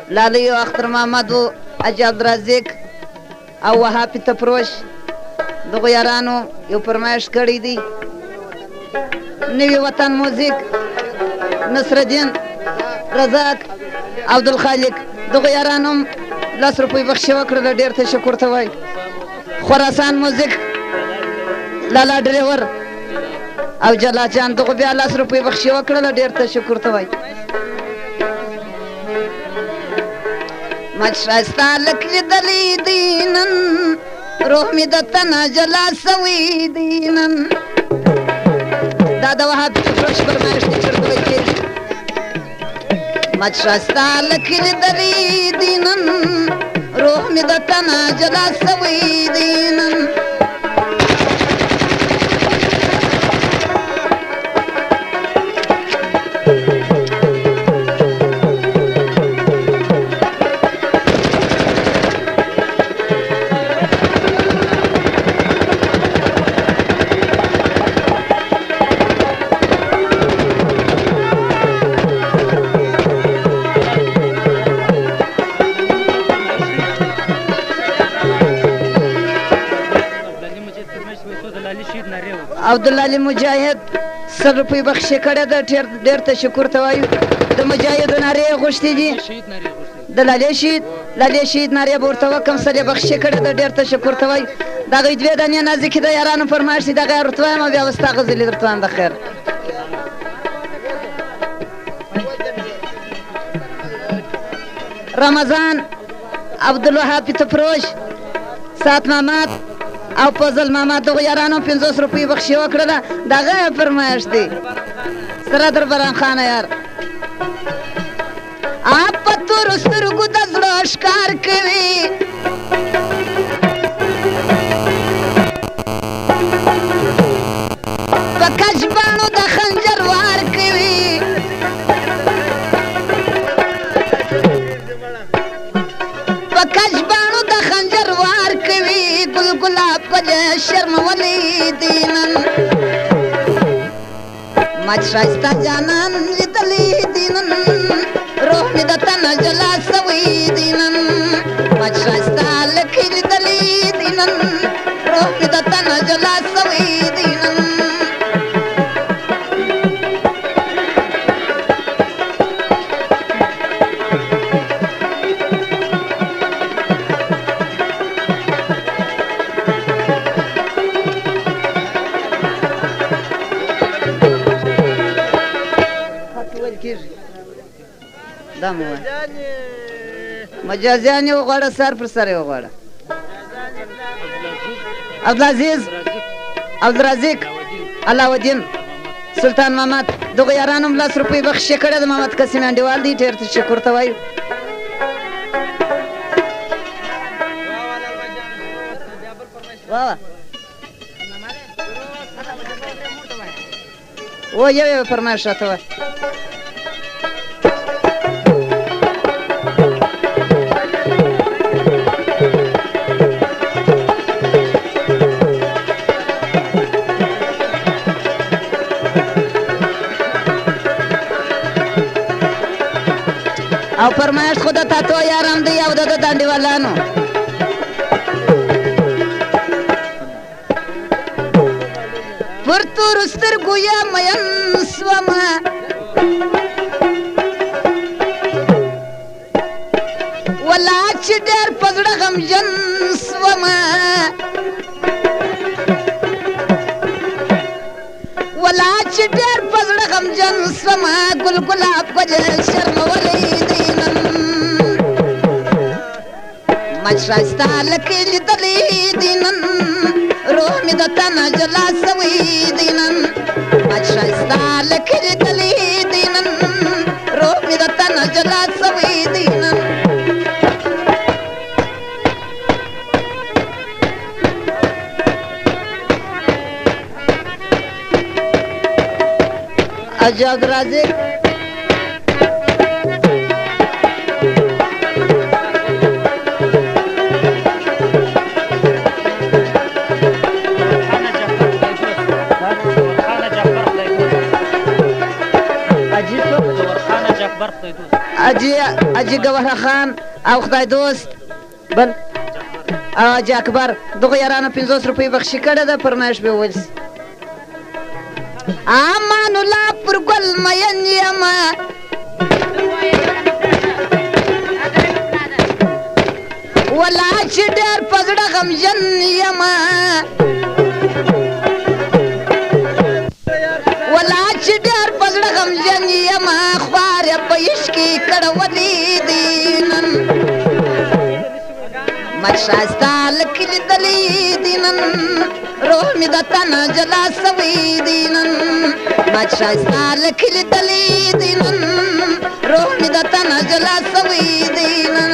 لالی و اختر محمد و حاجي عبدالرزاق او وهاب تپروش دغو یارانو یو فرمایش کړی دی نوی وطن موزیک نصرالدین رزاق عبدالخالق دغو یارانو هم 10 روپۍ بخښي وکړله ډېر تشکر ته وایي خراسان موزیک لالا ډریور او جلا جان دغو بیا 10 روپۍ بخښي وکړله ډېر تشکر ته وایي مچ ښایسته لک لیدلی دی نن روح مې د تنه جلا سوی دی نن دا د وهاب فروش فرمایش دی چېرته ویل کېږي مچ ښایسته لک لیدلی دی نن روح مې د تنه جلا سوی دی نن عبدالعلي مجاهد 100 روپۍ بخښي کړې ده ډېر تشکر ته وایو د مجاهدو نارې یې غوښتې دي د لالې شهید نارې به ورته وکړم 100 یې بخښي کړې ده ډېر تشکر ته وایو د هغوی 2 دانې نازکې د یارانو فرمایش دي دغه یې ورته وایم او بیا به ستا غزلې درته وایم د خیر رمضان عبدالوهاب تپروش سات محمد او فضل محمد دغو یارانو 50 روپۍ بخښي وکړله د هغه یې فرمایش دی سره در بران خانه یار آپ په تورو سترګو د زړه ښکار کوي په کج باڼو د خنجر وار کوي په کج باڼو د خنجر وار کوي ګل ګلاب په شرمولی دی نن مچ ښایسته جانان لیدلی دی نن روح مې د تنه جلا سوی دی نن مچ ښایسته لکۍ لیدلی دی نن روح مې د تنه جلا سوی دی نن مجازیان یې وغواړه سر پر سر یې وغواړه عبدالعزیز عبدالرزاق علاودین سلطان محمد دغو یارانو هم 10 روپۍ بخښي کړې ده محمد قسیم انډیوال دی ډېر تشکر ته وایو و یو فرمایش راته وایه او فرمایش خود د تاتو یاران دی او د دانډیوالانو پر تورو سترګو یا مین سومه ولا چې ډېر په زړه غمجن سومه ولا چې ډېر په زړه غمجن سومه ګل ګلاب ګل شرمولی دی مچ ښایسته لکۍ لیدلی دی نن روح مې د تنه جلا سوی دی نن مچ ښایسته لکۍ لیدلی دی نن روح مې د تنه جلا سوی دی نن حاجي عبدالرزاق حاجي حاجي ګوهر خان او خدای دوست بل حاجي اکبر دغه یارانو 50 روپۍ بخشي کړې ده فرمایش به وویل سي امان الله پر ګل مین یمه ولا چې ډېر په زړه غمجن یمه ولا چې ډېر په زړه غمجن یمه خوار یې په عشقي کړولي دي نن مت ښایسته لکې لیدلي دي نن روح مې د تنه جلا سوی دي نن مت ښایسته لکې لیدلي دي نن روح مې د تنه جلا سوی دي نن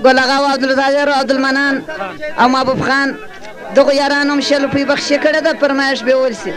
ګل اغا او عبدالظاهر او عبدالمنان او محبوب خان دغو یارانو هم 100 روپۍ بخشي کړې ده فرمایش به وویل سي